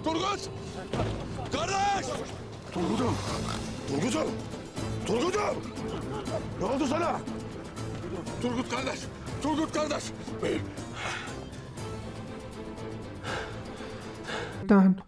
Turgut! Kardeş! Turgut'um! Turgut'um! Turgut'um! Ne oldu sana? Turgut kardeş! Turgut kardeş!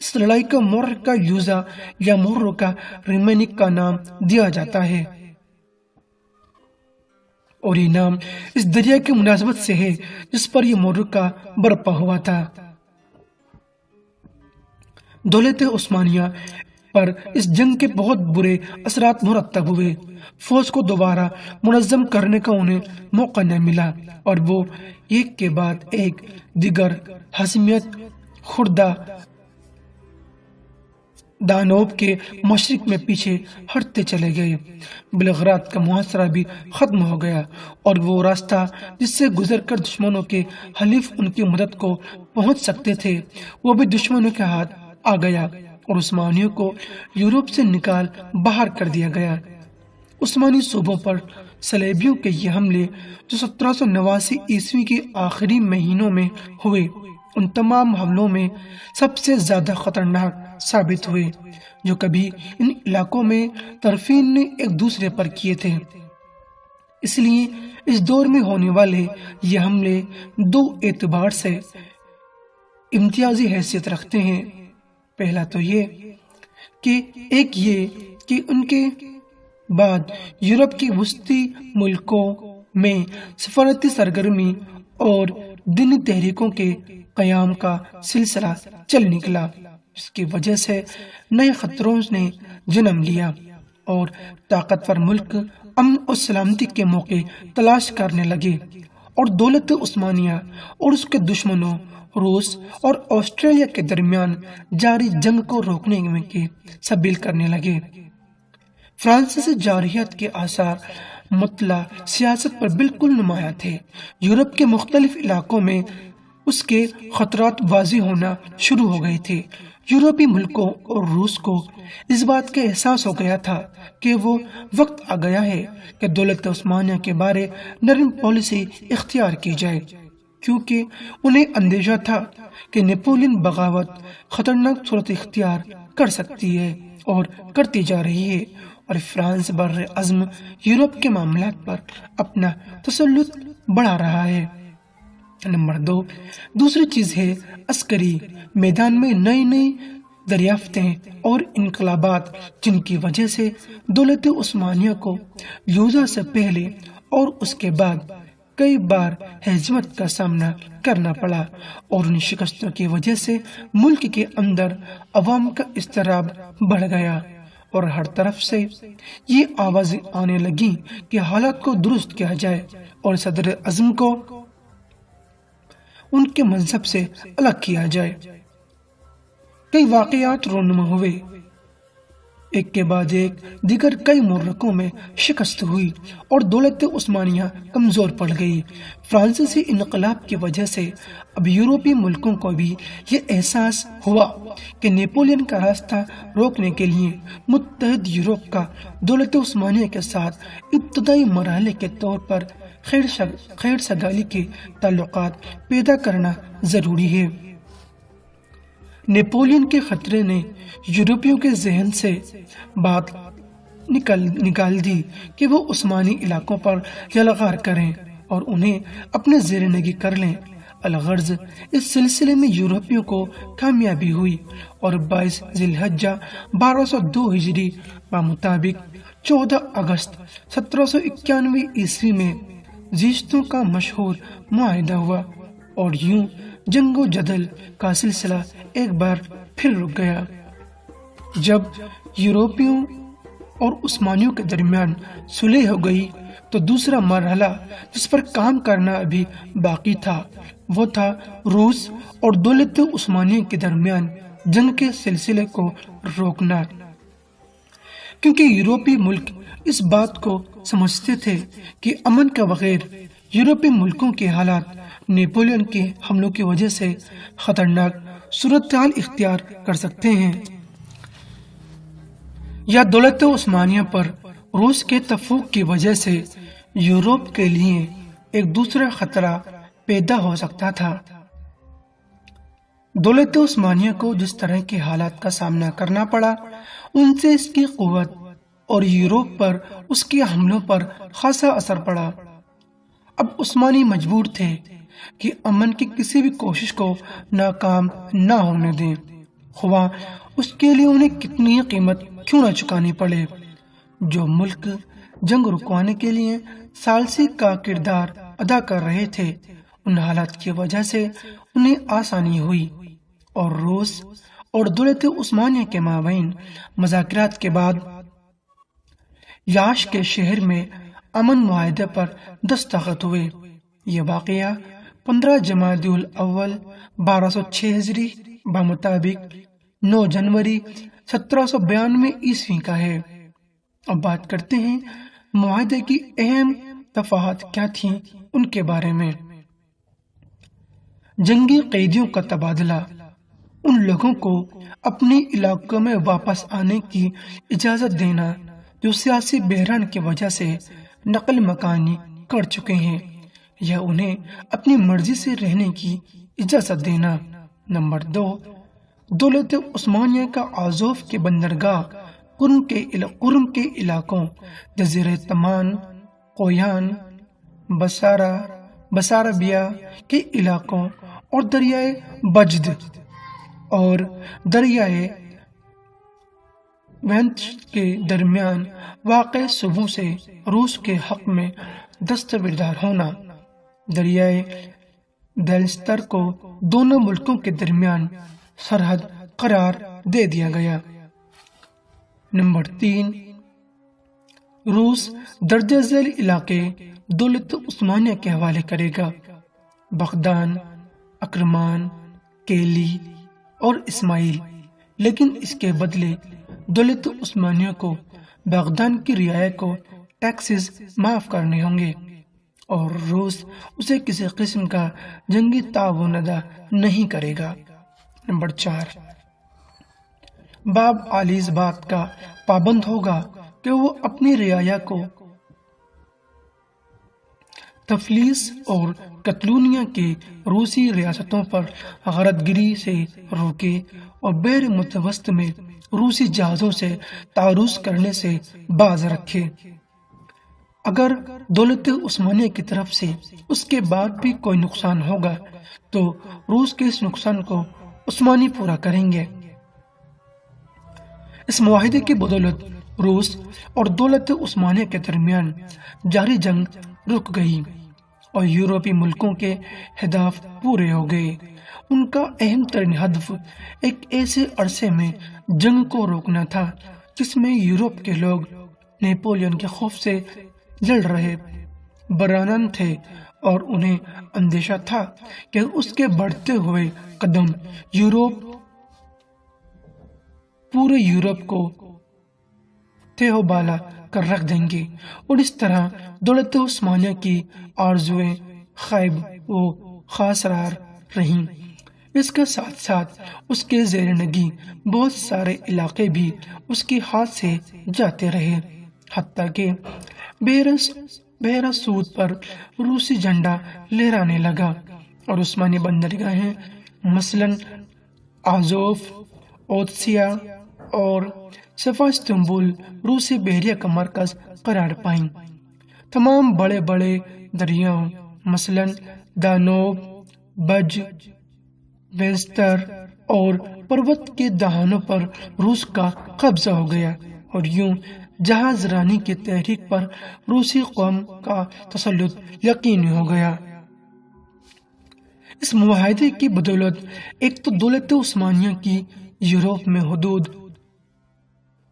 اس لڑائی کو معرکہ یوزا یا معرکہ ریمینک کا نام دیا جاتا ہے، اور یہ نام اس دریا کی مناسبت سے ہے جس پر یہ معرکہ برپا ہوا تھا۔ دولت عثمانیہ پر اس جنگ کے بہت برے اثرات مرتب ہوئے۔ فوج کو دوبارہ منظم کرنے کا انہیں موقع نہ ملا، اور وہ ایک کے بعد ایک دیگر حاکمیت خوردہ دانوب کے مشرق میں پیچھے ہٹتے چلے گئے۔ بلغراد کا محاصرہ بھی ختم ہو گیا، اور وہ راستہ جس سے گزر کر دشمنوں کے حلیف ان کی مدد کو پہنچ سکتے تھے وہ بھی دشمنوں کے ہاتھ آ گیا، اور عثمانیوں کو یورپ سے نکال باہر کر دیا گیا۔ عثمانی صوبوں پر صلیبیوں کے یہ حملے جو 1789 عیسوی کے آخری مہینوں میں ہوئے، ان تمام حملوں میں سب سے زیادہ خطرناک ثابت ہوئے جو کبھی ان علاقوں میں طرفین نے ایک دوسرے پر کیے تھے۔ اس لیے اس دور میں ہونے والے یہ حملے دو اعتبار سے امتیازی حیثیت رکھتے ہیں۔ پہلا تو یہ کہ ان کے بعد یورپ کے وسطی ملکوں میں سفارتی سرگرمی اور دینی تحریکوں کے قیام کا سلسلہ چل نکلا، جس کی وجہ سے نئے خطروں نے جنم لیا، اور طاقتور ملک امن اور سلامتی کے موقع تلاش کرنے لگے، اور دولت عثمانیہ اور اس کے دشمنوں روس اور آسٹریلیا کے درمیان جاری جنگ کو روکنے میں کے سبیل کرنے لگے۔ فرانسیسی جارحیت کے آثار مطلع سیاست پر بالکل نمایاں تھے۔ یورپ کے مختلف علاقوں میں اس کے خطرات واضح ہونا شروع ہو گئے تھے۔ یورپی ملکوں اور روس کو اس بات کا احساس ہو گیا تھا کہ وہ وقت آ گیا ہے کہ دولت عثمانیہ کے بارے نرم پالیسی اختیار کی جائے، کیونکہ انہیں اندیشہ تھا کہ نیپولین بغاوت خطرناک صورت اختیار کر سکتی ہے اور کرتی جا رہی ہے، اور فرانس بر عظم یورپ کے معاملات پر اپنا تسلط بڑھا رہا ہے۔ نمبر 2، دوسری چیز ہے عسکری میدان میں نئی نئی دریافتیں اور انقلابات، جن کی وجہ سے دولت عثمانیہ کو یوزا سے پہلے اور اس کے بعد کئی بار ہزیمت کا سامنا کرنا پڑا، اور ان شکستوں کی وجہ سے ملک کے اندر عوام کا اضطراب بڑھ گیا، اور ہر طرف سے یہ آوازیں آنے لگیں کہ حالات کو درست کیا جائے اور صدر اعظم کو ان کے منصب سے الگ کیا جائے۔ کئی واقعات رونما ہوئے، ایک کے بعد ایک دیگر کئی معرکوں میں شکست ہوئی اور دولت عثمانیہ کمزور پڑ گئی۔ فرانسیسی انقلاب کی وجہ سے اب یورپی ملکوں کو بھی یہ احساس ہوا کہ نیپولین کا راستہ روکنے کے لیے متحد یورپ کا دولت عثمانیہ کے ساتھ ابتدائی مرحلے کے طور پر خیر سگالی کے تعلقات پیدا کرنا ضروری ہے۔ نیپولین کے خطرے نے یورپیوں کے ذہن سے بات نکال دی کہ وہ عثمانی علاقوں پر یلغار کریں اور انہیں اپنے زیر نگی کر لیں۔ الغرض اس سلسلے میں یورپیوں کو کامیابی ہوئی، اور 22 ذی الحجہ 1202 ہجری مطابق 14 اگست 1791 عیسوی میں زیشتوں کا مشہور معاہدہ ہوا، اور یوں جنگ و جدل کا سلسلہ ایک بار پھر رک گیا۔ جب یورپیوں اور عثمانیوں کے درمیان صلح ہو گئی تو دوسرا مرحلہ جس پر کام کرنا ابھی باقی تھا وہ تھا روس اور دولت عثمانیہ کے درمیان جنگ کے سلسلے کو روکنا، کیونکہ یورپی ملک اس بات کو سمجھتے تھے کہ امن کے بغیر یورپی ملکوں کے حالات نیپولین کے حملوں کی وجہ سے خطرناک صورتحال اختیار کر سکتے ہیں، یا دولت عثمانیہ پر روس کے تفوق کی وجہ سے یورپ کے لیے ایک دوسرا خطرہ پیدا ہو سکتا تھا۔ دولت عثمانیہ کو جس طرح کے حالات کا سامنا کرنا پڑا، ان سے اس کی قوت اور یورپ پر اس کے حملوں پر خاصا اثر پڑا۔ اب عثمانی مجبور تھے کہ امن کی کسی بھی کوشش کو ناکام نہ ہونے دیں، خواہ اس کے لیے انہیں کتنی قیمت کیوں نہ چکانی پڑے۔ جو ملک جنگ رکوانے کے لیے ثالثی کا کردار ادا کر رہے تھے، ان حالات کی وجہ سے انہیں آسانی ہوئی اور روس اور دولت عثمانیہ کے مابین مذاکرات کے بعد یاش کے شہر میں امن معاہدے پر دستخط ہوئے۔ یہ واقعہ 15 جمادی الاول 1206 ہجری بمطابق 9 جنوری 1792 عیسوی کا ہے۔ اب بات کرتے ہیں معاہدے کی اہم دفعات کیا تھیں ان کے بارے میں۔ جنگی قیدیوں کا تبادلہ، ان لوگوں کو اپنے علاقوں میں واپس آنے کی اجازت دینا جو سیاسی بحران کی وجہ سے نقل مکانی کر چکے ہیں، یا انہیں اپنی مرضی سے رہنے کی اجازت دینا۔ نمبر 2، دولت عثمانیہ کا آزوف کے بندرگاہ قرم کے علاقوں جزیرہ تمان، قویان، بسارابیہ کے علاقوں اور دریائے بجد اور دریائے وینچ کے درمیان واقع صوبوں سے روس کے حق میں دستبردار ہونا۔ دریائے دلستر کو دونوں ملکوں کے درمیان سرحد قرار دے دیا گیا۔ نمبر 3، روس درجہ ذیل علاقے دولت عثمانیہ کے حوالے کرے گا۔ بغدان، اکرمان، کیلی اور اسماعیل، لیکن اس کے بدلے دولت عثمانیہ کو بغدان کی رعایا کو ٹیکسز معاف کرنے ہوں گے اور روس اسے کسی قسم کا جنگی تعاون ادا نہیں کرے گا۔ نمبر 4، باب عالی اس بات کا پابند ہوگا کہ وہ اپنی رعایا کو تفلیس اور کتلونیا کے روسی ریاستوں پر غارت گری سے روکے اور بحر متوسط میں روسی جہازوں سے تعرض کرنے سے باز رکھے۔ اگر دولت عثمانیہ کی طرف سے اس کے بعد بھی کوئی نقصان ہوگا تو روس کے اس نقصان کو عثمانی پورا کریں گے۔ اس معاہدے کی بدولت روس اور دولت عثمانیہ کے درمیان جاری جنگ رک گئی اور یورپی ملکوں کے اہداف پورے ہو گئے۔ ان کا اہم ترین ہدف ایک ایسے عرصے میں جنگ کو روکنا تھا جس میں یورپ کے لوگ نیپولین کے خوف سے لڑ رہے برانن تھے اور انہیں اندیشہ تھا کہ اس کے بڑھتے ہوئے قدم پورے یورپ کو تہو بالا کر رکھ دیں گے اور اس طرح دولت عثمانیہ کی آرزویں خائب و خاسرار رہیں۔ اس کے ساتھ ساتھ اس کے زیر نگی بہت سارے علاقے بھی اس کے ہاتھ سے جاتے رہے، حتیٰ کہ بحیرہ سود پر روسی جھنڈا لہرانے لگا اور عثمانی بندرگاہیں مثلاً آزوف، اودسیا اور سیواستوپول روسی بحریہ کا مرکز قرار پائیں۔ تمام بڑے بڑے دریاؤں مثلاً دانوب، بج، وینستر اور پروت کے دہانوں پر روس کا قبضہ ہو گیا اور یوں جہاز رانی کی تحریک پر روسی قوم کا تسلط یقینی ہو گیا۔ اس معاہدے کی بدولت ایک تو دولت عثمانیہ کی یورپ میں حدود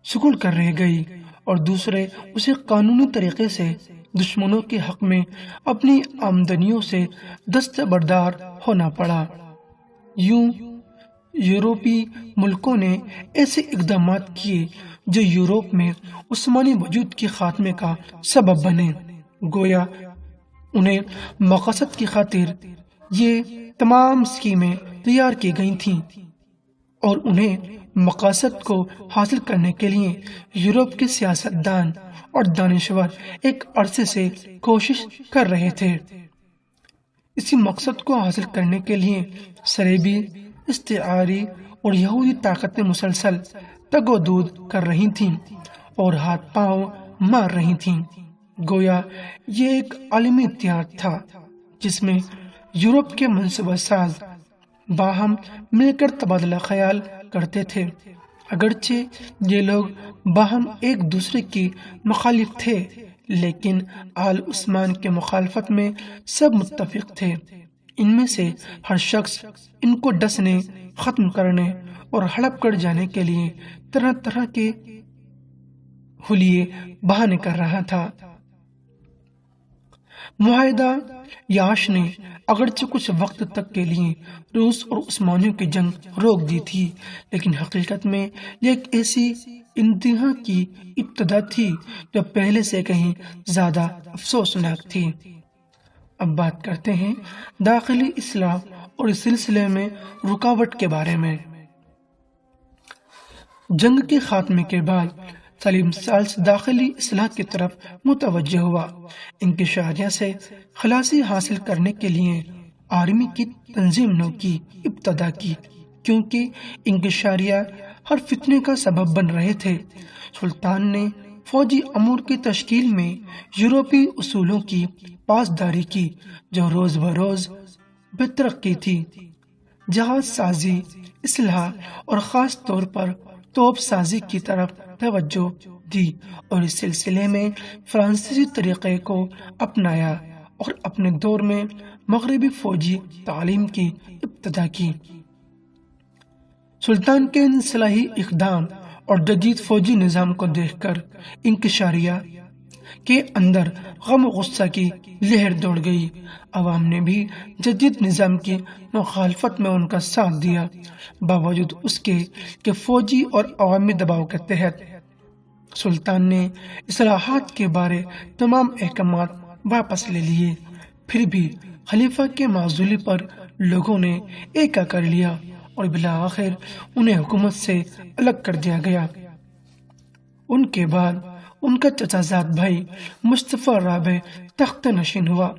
سکول کر رہ گئی اور دوسرے اسے قانونی طریقے سے دشمنوں کے حق میں اپنی آمدنیوں سے دستبردار ہونا پڑا۔ یوں یورپی ملکوں نے ایسے اقدامات کیے جو یورپ میں عثمانی وجود کے خاتمے کا سبب بنے، گویا انہیں مقاصد کی خاطر یہ تمام اسکیمیں تیار کی گئی تھیں اور انہیں مقاصد کو حاصل کرنے کے لیے یورپ کے سیاستدان اور دانشور ایک عرصے سے کوشش کر رہے تھے۔ اسی مقصد کو حاصل کرنے کے لیے صلیبی، استعاری اور یہودی طاقتیں مسلسل تگ و دود کر رہی تھیں اور ہاتھ پاؤں مار رہی تھیں۔ گویا یہ ایک عالمی اتحاد تھا جس میں یورپ کے منصوبہ ساز باہم مل کر تبادلہ خیال کرتے تھے۔ اگرچہ یہ لوگ باہم ایک دوسرے کی مخالف تھے، لیکن آل عثمان کے مخالفت میں سب متفق تھے۔ ان میں سے ہر شخص ان کو ڈسنے، ختم کرنے اور ہڑپ کر جانے کے لیے طرح طرح کے حلیے بہانے کر رہا تھا۔ معاہدہ یاش نے اگرچہ کچھ وقت تک کے لیے روس اور عثمانیوں کی جنگ روک دی تھی، لیکن حقیقت میں یہ ایک ایسی انتہا کی ابتدا تھی جو پہلے سے کہیں زیادہ افسوسناک تھی۔ اب بات کرتے ہیں داخلی اصلاح اور اس سلسلے میں رکاوٹ کے بارے میں۔ جنگ کے خاتمے کے بعد سلیم سالس داخلی اصلاح کی طرف متوجہ ہوا۔ انکشاریہ سے خلاصی حاصل کرنے کے لیے آرمی کی تنظیم نو کی ابتدا کی، کیونکہ انکشاریہ ہر فتنے کا سبب بن رہے تھے۔ سلطان نے فوجی امور کی تشکیل میں یورپی اصولوں کی پاسداری کی جو روز بروز بے ترقی تھی۔ جہاز سازی، اصلاح اور خاص طور پر توپ سازی کی طرف توجہ دی اور اس سلسلے میں فرانسیسی طریقے کو اپنایا اور اپنے دور میں مغربی فوجی تعلیم کی ابتدا کی۔ سلطان کے انصلاحی اقدام اور جدید فوجی نظام کو دیکھ کر انکشاریہ کے اندر غم و غصہ کی لہر دوڑ گئی۔ عوام نے بھی جدید نظام کی مخالفت میں ان کا ساتھ دیا، باوجود اس کے کہ فوجی اور عوامی دباؤ کے تحت سلطان نے اصلاحات کے بارے تمام احکامات واپس لے لیے۔ پھر بھی خلیفہ کے معزولی پر لوگوں نے ایکا کر لیا اور بالآخر انہیں حکومت سے الگ کر دیا گیا۔ ان کے بعد ان کا چچا زاد بھائی مصطفی رابع تخت نشین ہوا۔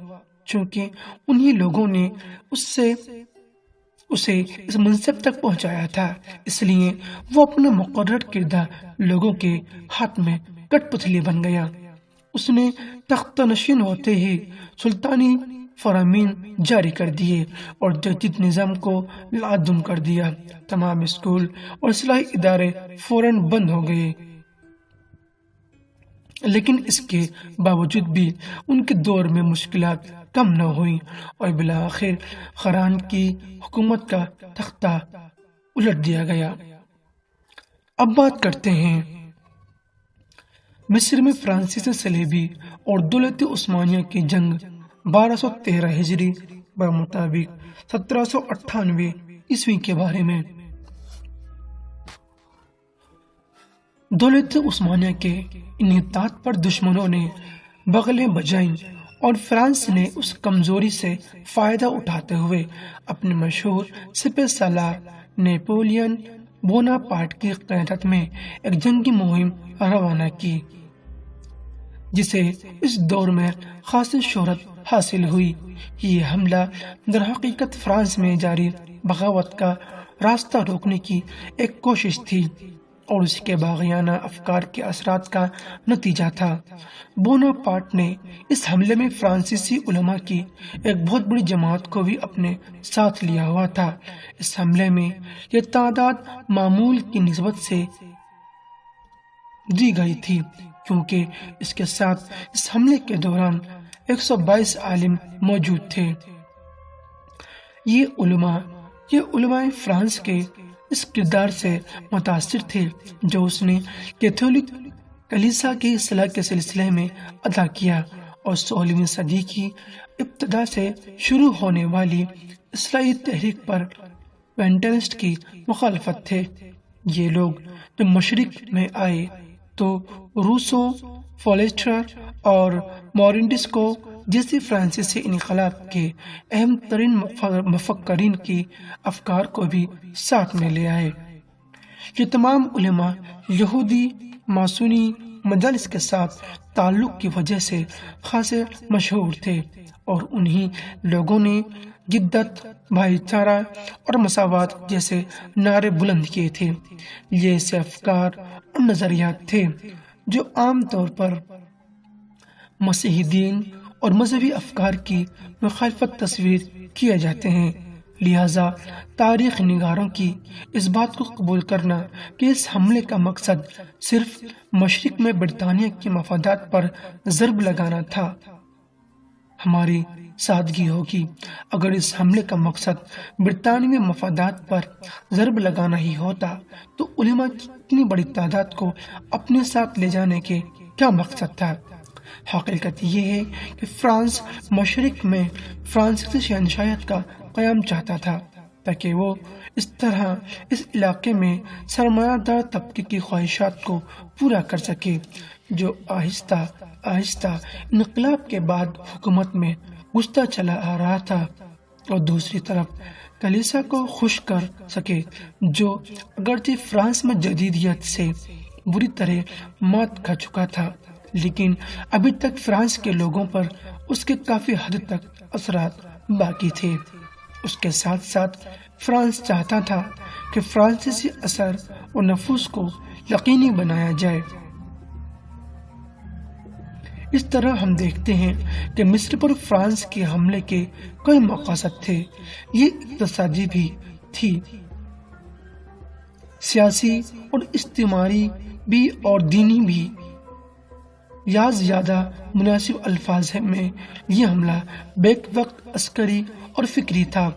چونکہ انہی لوگوں نے اسے اس منصب تک پہنچایا تھا، اس لیے وہ اپنے مقرر کردہ لوگوں کے ہاتھ میں کٹ پتلی بن گیا۔ اس نے تخت نشین ہوتے ہی سلطانی فرامین جاری کر دیے اور جدید نظام کو لعدم کر دیا۔ تمام اسکول اور اصلاحی ادارے فوراً بند ہو گئے، لیکن اس کے باوجود بھی ان کے دور میں مشکلات کم نہ ہوئیں اور بالآخر خران کی حکومت کا تختہ الٹ دیا گیا۔ اب بات کرتے ہیں مصر میں فرانسیسی صلیبی اور دولت عثمانیہ کی جنگ 1213 ہجری بمطابق 1798 عیسوی کے بارے میں۔ دولت عثمانیہ کے انحطاط پر دشمنوں نے بغلیں بجائیں اور فرانس نے اس کمزوری سے فائدہ اٹھاتے ہوئے اپنے مشہور سپہ سالار نیپولین بوناپارٹ کی قیادت میں ایک جنگی مہم روانہ کی، جسے اس دور میں خاصی شہرت حاصل ہوئی۔ یہ حملہ در حقیقت فرانس میں جاری بغاوت کا راستہ روکنے کی ایک کوشش تھی اور اس کے باغیانہ افکار کے اثرات کا نتیجہ تھا۔ بوناپارٹ نے اس حملے میں فرانسیسی علماء کی ایک بہت بڑی جماعت کو بھی اپنے ساتھ لیا ہوا تھا۔ اس حملے میں یہ تعداد معمول کی نسبت سے دی گئی تھی، کیونکہ اس کے ساتھ اس حملے کے دوران 122 عالم موجود تھے۔ یہ علماء فرانس کے اس کردار سے متاثر تھے جو اس نے کیتھولک کلیسا کی اصلاح کے سلسلے میں ادا کیا اور 16ویں صدی کی ابتدا سے شروع ہونے والی اصلاحی تحریک پر وینٹنسٹ کی مخالفت تھے۔ یہ لوگ جب مشرق میں آئے تو روسو، فولیسٹر اور مورنٹسکو جیسی فرانسیسی انقلاب کے اہم ترین مفکرین کی افکار کو بھی ساتھ میں لے آئے۔ یہ تمام علماء یہودی ماسونی مجالس کے ساتھ تعلق کی وجہ سے خاصے مشہور تھے اور انہی لوگوں نے جدت، بھائی چارہ اور مساوات جیسے نعرے بلند کیے تھے۔ یہ ایسے افکار اور نظریات تھے جو عام طور پر مسیحی دین اور مذہبی افکار کی مخالفت تصویر کیے جاتے ہیں۔ لہذا تاریخ نگاروں کی اس بات کو قبول کرنا کہ اس حملے کا مقصد صرف مشرق میں برطانیہ کے مفادات پر ضرب لگانا تھا ہماری سادگی ہوگی اگر اس حملے کا مقصد برطانوی مفادات پر ضرب لگانا ہی ہوتا تو علماء کی اتنی بڑی تعداد کو اپنے ساتھ لے جانے کے کیا مقصد تھا؟ حقیقت یہ ہے کہ فرانس مشرق میں فرانسیسی شہنشاہیت کا قیام چاہتا تھا تاکہ وہ اس طرح اس علاقے میں سرمایہ دار طبقے کی خواہشات کو پورا کر سکے جو آہستہ آہستہ انقلاب کے بعد حکومت میں گھستا چلا آ رہا تھا، اور دوسری طرف کلیسا کو خوش کر سکے جو اگرچہ فرانس میں جدیدیت سے بری طرح مات کھا چکا تھا لیکن ابھی تک فرانس کے لوگوں پر اس کے کافی حد تک اثرات باقی تھے۔ اس کے ساتھ ساتھ فرانس چاہتا تھا کہ فرانسیسی اثر و نفوذ کو یقینی بنایا جائے۔ اس طرح ہم دیکھتے ہیں کہ مصر پر فرانس کے حملے کے کئی مقاصد تھے۔ یہ اقتصادی بھی تھی، سیاسی اور اجتماعی بھی اور دینی بھی، یا زیادہ مناسب الفاظ میں یہ حملہ بیک وقت عسکری اور فکری تھا۔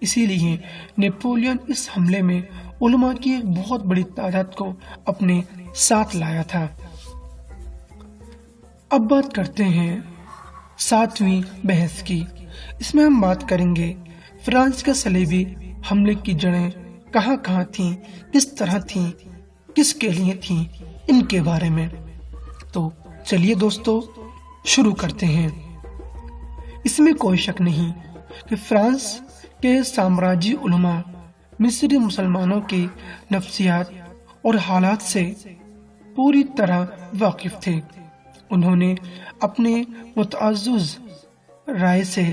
اسی لیے نیپولین اس حملے میں علماء کی ایک بہت بڑی تعداد کو اپنے ساتھ لایا تھا۔ اب بات کرتے ہیں 7ویں بحث کی۔ اس میں ہم بات کریں گے فرانس کے صلیبی حملے کی جڑیں کہاں کہاں تھیں، کس طرح تھیں، کس کے لیے تھیں، ان کے بارے میں۔ تو چلیے دوستو شروع کرتے ہیں۔ اس میں کوئی شک نہیں کہ فرانس کے سامراجی علماء مصری مسلمانوں کے نفسیات اور حالات سے پوری طرح واقف تھے۔ انہوں نے اپنے متعزز رائے سے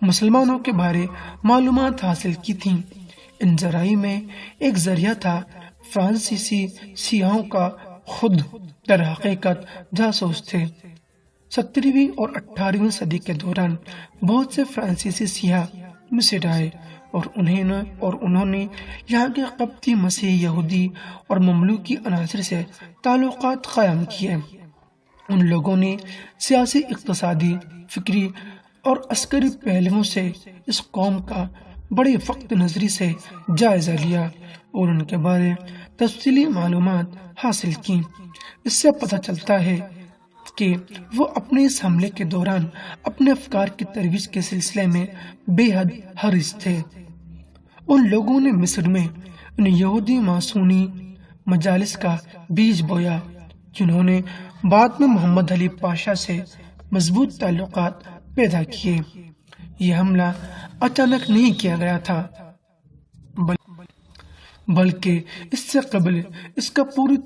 مسلمانوں کے بارے معلومات حاصل کی تھیں۔ ان ذرائع میں ایک ذریعہ تھا فرانسیسی سیاحوں کا خود در حقیقت جاسوس تھے۔ 17ویں اور 18ویں صدی کے دوران بہت سے فرانسیسی سیاح مصر آئے اور انہوں نے یہاں کے قبطی، مسیحی، یہودی اور مملوکی عناصر سے تعلقات قائم کیے۔ ان لوگوں نے سیاسی، اقتصادی، فکری اور عسکری پہلوؤں سے اس قوم کا بڑے وقت نظری سے جائزہ لیا اور ان کے بارے تفصیلی معلومات حاصل کی۔ اس سے پتہ چلتا ہے کہ وہ اپنے اس حملے کے دوران اپنے افکار کی ترویج کے سلسلے میں بے حد حریص تھے۔ ان لوگوں نے مصر میں ان یہودی ماسونی مجالس کا بیج بویا جنہوں نے بعد میں محمد علی پاشا سے مضبوط تعلقات پیدا کیے۔ یہ حملہ اچانک نہیں کیا گیا تھا بلکہ اس سے قبل اس کا پوری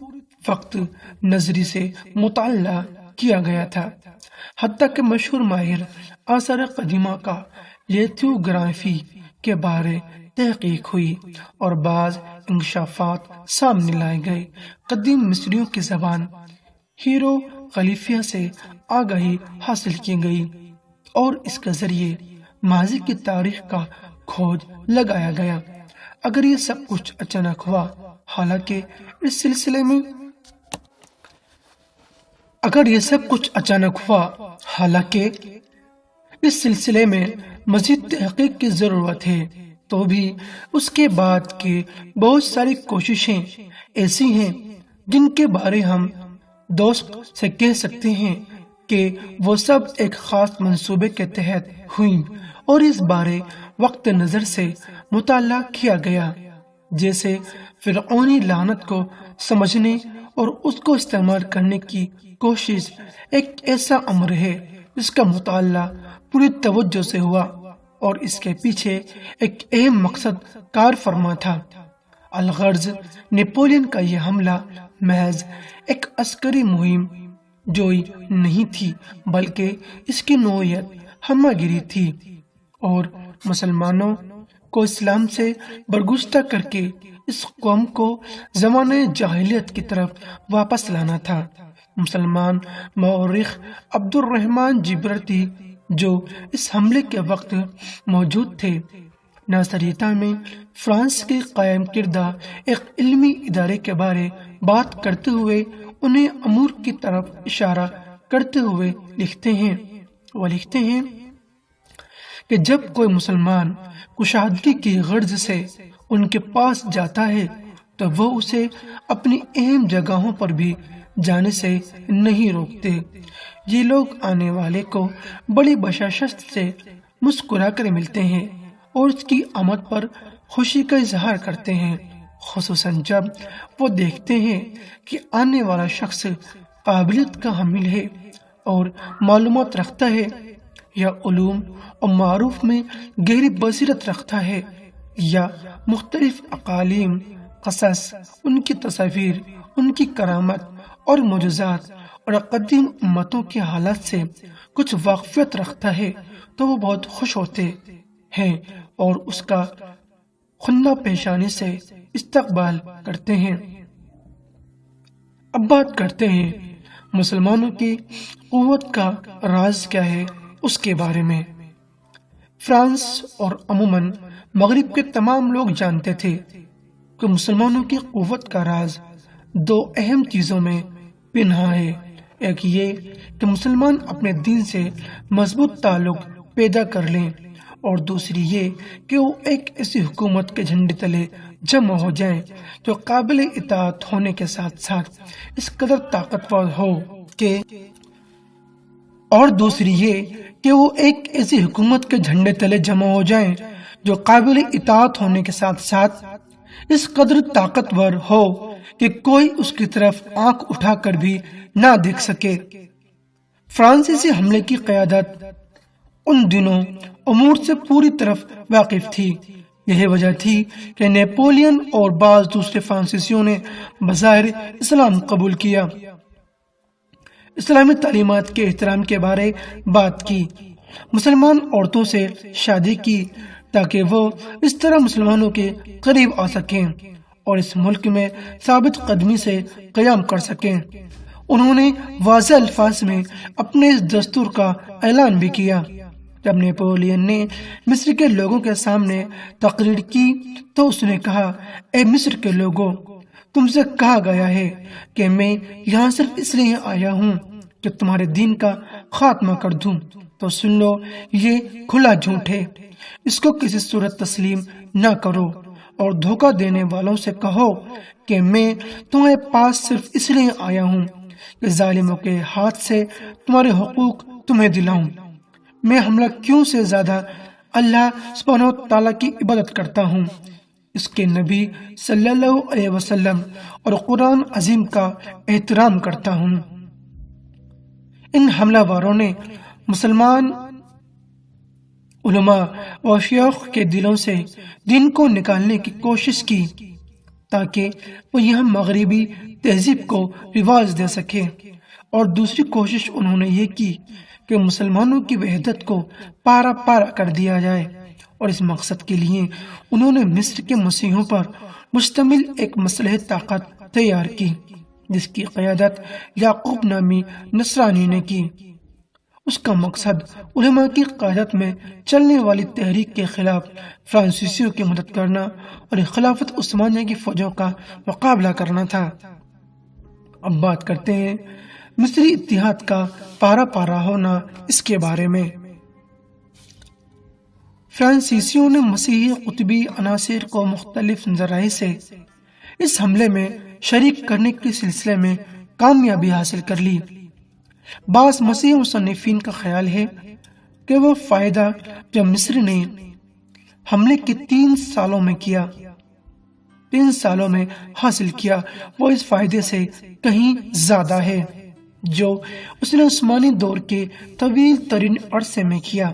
وقت نظری سے مطالعہ کیا گیا تھا، حتیٰ کہ مشہور ماہر آثار قدیمہ کا لیتھوگرافی کے بارے تحقیق ہوئی اور بعض انکشافات سامنے لائے گئے۔ قدیم مصریوں کی زبان ہیروغلیفیہ سے آگاہی حاصل کی گئی اور اس کے ذریعے ماضی کی تاریخ کا کھوج لگایا گیا۔ اگر یہ سب کچھ اچانک ہوا، حالانکہ اس سلسلے میں مزید تحقیق کی ضرورت ہے، تو بھی اس کے بعد کے بہت ساری کوششیں ایسی ہیں جن کے بارے ہم دوست سے کہہ سکتے ہیں کہ وہ سب ایک خاص منصوبے کے تحت ہوئیں اور اس بارے وقت نظر سے مطالعہ کیا گیا۔ جیسے فرعونی لعنت کو سمجھنے اور اس کو استعمال کرنے کی کوشش ایک ایسا امر ہے جس کا مطالعہ پوری توجہ سے ہوا اور اس کے پیچھے ایک اہم مقصد کار فرما تھا۔ الغرض نیپولین کا یہ حملہ محض ایک عسکری مہم جوئی نہیں تھی، بلکہ اس کی نوعیت ہمہ گیری تھی اور مسلمانوں کو اسلام سے برگزیدہ کر کے اس قوم کو زمانہ جاہلیت کی طرف واپس لانا تھا۔ مسلمان مورخ عبد الرحمن جبرتی جو اس حملے کے وقت موجود تھے ناصریتا میں فرانس کے قائم کردہ ایک علمی ادارے کے بارے بات کرتے ہوئے انہیں امور کی طرف اشارہ کرتے ہوئے لکھتے ہیں کہ جب کوئی مسلمان کشادگی کی غرض سے ان کے پاس جاتا ہے تو وہ اسے اپنی اہم جگہوں پر بھی جانے سے نہیں روکتے۔ یہ لوگ آنے والے کو بڑی بشاشت سے مسکرا کر ملتے ہیں اور اس کی آمد پر خوشی کا اظہار کرتے ہیں، خصوصاً جب وہ دیکھتے ہیں کہ آنے والا شخص قابلیت کا حامل ہے اور معلومات رکھتا ہے یا علوم اور معروف میں گہری بصیرت رکھتا ہے یا مختلف اقالیم، قصص، ان کی تصاویر، ان کی کرامت اور معجزات اور قدیم امتوں کے حالات سے کچھ واقفیت رکھتا ہے تو وہ بہت خوش ہوتے ہیں اور اس کا خندہ پیشانی سے استقبال کرتے ہیں۔ اب بات کرتے ہیں مسلمانوں کی قوت کا راز کیا ہے اس کے بارے میں۔ فرانس اور عموماً مغرب کے تمام لوگ جانتے تھے کہ مسلمانوں کی قوت کا راز دو اہم چیزوں میں پنہا ہے۔ ایک یہ کہ مسلمان اپنے دین سے مضبوط تعلق پیدا کر لیں اور دوسری یہ کہ وہ ایک ایسی حکومت کے جھنڈے تلے جمع ہو جائیں جو قابل اطاعت ہونے کے ساتھ ساتھ اس قدر طاقتور ہو کہ کوئی اس کی طرف آنکھ اٹھا کر بھی نہ دیکھ سکے۔ فرانسیسی حملے کی قیادت ان دنوں امور سے پوری طرف واقف تھی۔ یہی وجہ تھی کہ نیپولین اور بعض دوسرے فرانسیسیوں نے بظاہر اسلام قبول کیا، اسلامی تعلیمات کے احترام کے بارے بات کی، مسلمان عورتوں سے شادی کی تاکہ وہ اس طرح مسلمانوں کے قریب آ سکیں اور اس ملک میں ثابت قدمی سے قیام کر سکیں۔ انہوں نے واضح الفاظ میں اپنے اس دستور کا اعلان بھی کیا۔ جب نیپولین نے مصر کے لوگوں کے سامنے تقریر کی تو اس نے کہا، اے مصر کے لوگوں، تم سے کہا گیا ہے کہ میں یہاں صرف اس لیے آیا ہوں کہ تمہارے دین کا خاتمہ کر دوں، تو سن لو یہ کھلا جھوٹ ہے، اس کو کسی صورت تسلیم نہ کرو اور دھوکہ دینے والوں سے کہو کہ میں تمہارے پاس صرف اس لیے آیا ہوں کہ ظالموں کے ہاتھ سے تمہارے حقوق تمہیں دلاؤں۔ میں حملہ کیوں سے زیادہ اللہ سبحانہ و تعالیٰ کی عبادت کرتا ہوں، اس کے نبی صلی اللہ علیہ وسلم اور قرآن عظیم کا احترام کرتا ہوں۔ ان حملہ واروں نے مسلمان علماء و شیوخ کے دلوں سے دین کو نکالنے کی کوشش کی تاکہ وہ یہاں مغربی تہذیب کو رواج دے سکے، اور دوسری کوشش انہوں نے یہ کی کہ مسلمانوں کی وحدت کو پارا پارا کر دیا جائے، اور اس مقصد کے لیے انہوں نے مصر کے مسیحوں پر مشتمل ایک مسلح طاقت تیار کی جس کی قیادت یعقوب نامی نصرانی نے کی۔ اس کا مقصد علماء کی قیادت میں چلنے والی تحریک کے خلاف فرانسیسیوں کی مدد کرنا اور خلافت عثمانیہ کی فوجوں کا مقابلہ کرنا تھا۔ اب بات کرتے ہیں مصری اتحاد کا پارا پارا ہونا اس کے بارے میں۔ فرانسیسیوں نے مسیحی قطبی عناصر کو مختلف ذرائع سے اس حملے میں شریک کرنے کے سلسلے میں کامیابی حاصل کر لی۔ بعض مسیحی مصنفین کا خیال ہے کہ وہ فائدہ جو مصر نے حملے کے 3 سالوں میں حاصل کیا وہ اس فائدے سے کہیں زیادہ ہے جو اس نے عثمانی دور کے طویل ترین عرصے میں کیا۔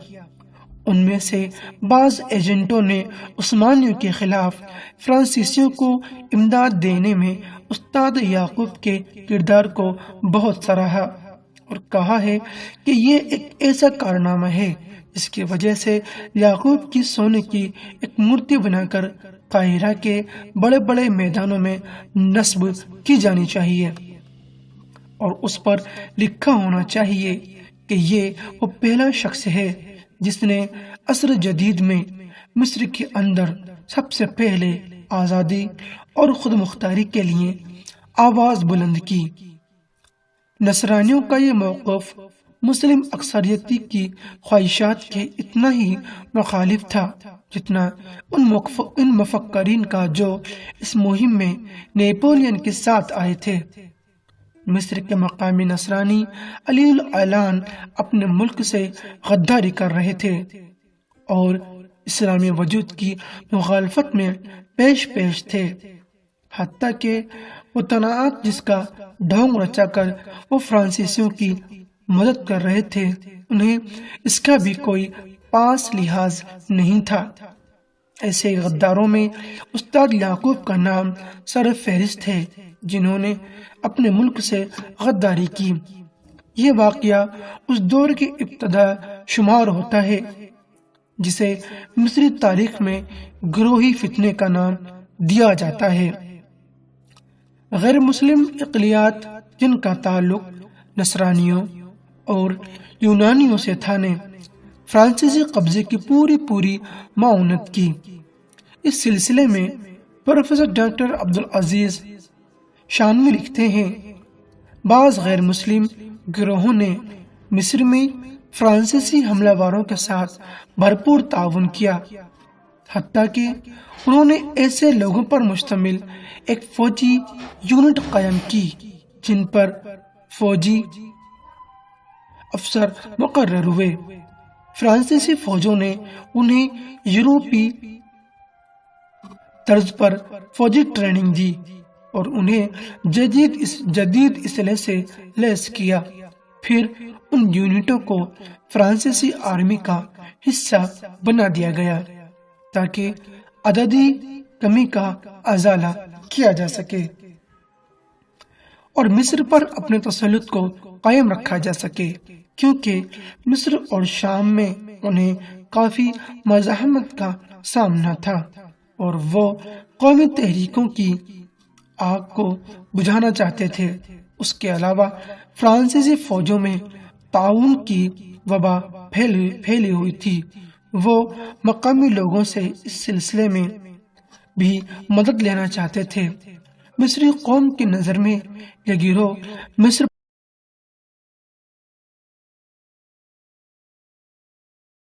ان میں سے بعض ایجنٹوں نے عثمانیوں کے خلاف فرانسیسیوں کو امداد دینے میں استاد یعقوب کے کردار کو بہت سراہا اور کہا ہے کہ یہ ایک ایسا کارنامہ ہے جس کی وجہ سے یعقوب کی سونے کی ایک مورتی بنا کر قاہرہ کے بڑے بڑے میدانوں میں نصب کی جانی چاہیے، اور اس پر لکھا ہونا چاہیے کہ یہ وہ پہلا شخص ہے جس نے عصر جدید میں مصر کے اندر سب سے پہلے آزادی اور خود مختاری کے لیے آواز بلند کی۔ نصرانیوں کا یہ موقف مسلم اکثریتی کی خواہشات کے اتنا ہی مخالف تھا جتنا ان مفکرین کا جو اس مہم میں نیپولین کے ساتھ آئے تھے۔ مصر کے مقامی نصرانی علی الاعلان اپنے ملک سے غداری کر رہے تھے اور اسلامی وجود کی مخالفت میں پیش تھے، حتیٰ کہ وہ تنازعات جس کا ڈھونگ رچا کر وہ فرانسیسیوں کی مدد کر رہے تھے، انہیں اس کا بھی کوئی پاس لحاظ نہیں تھا۔ ایسے غداروں میں استاد یعقوب کا نام سر فہرست ہے، جنہوں نے اپنے ملک سے غداری کی۔ یہ واقعہ اس دور کی ابتدا شمار ہوتا ہے جسے مصری تاریخ میں گروہی فتنے کا نام دیا جاتا ہے۔ غیر مسلم اقلیت جن کا تعلق نصرانیوں اور یونانیوں سے تھا نے فرانسیسی قبضے کی پوری معاونت کی۔ اس سلسلے میں پروفیسر ڈاکٹر عبدالعزیز شانوی لکھتے ہیں، بعض غیر مسلم گروہوں نے مصر میں فرانسیسی حملہ واروں کے ساتھ بھرپور تعاون کیا، حتیٰ کہ انہوں نے ایسے لوگوں پر مشتمل ایک فوجی یونٹ قائم کی جن پر فوجی افسر مقرر ہوئے۔ فرانسیسی فوجوں نے انہیں یورپی طرز پر فوجی ٹریننگ دی اور انہیں جدید اسلحے سے لیس کیا۔ پھر ان یونٹوں کو فرانسیسی آرمی کا حصہ بنا دیا گیا تاکہ عددی کمی کا ازالہ کیا جا سکے اور مصر پر اپنے تسلط کو قائم رکھا جا سکے، کیونکہ مصر اور شام میں انہیں کافی مزاحمت کا سامنا تھا اور وہ قومی تحریکوں کی آگ کو بجھانا چاہتے تھے۔ اس کے علاوہ فرانسیسی فوجوں میں تعاون کی وبا پھیلی ہوئی تھی۔ وہ مقامی لوگوں سے اس سلسلے میں بھی مدد لینا چاہتے تھے۔ مصری قوم کی نظر میں یہ گروہ مصر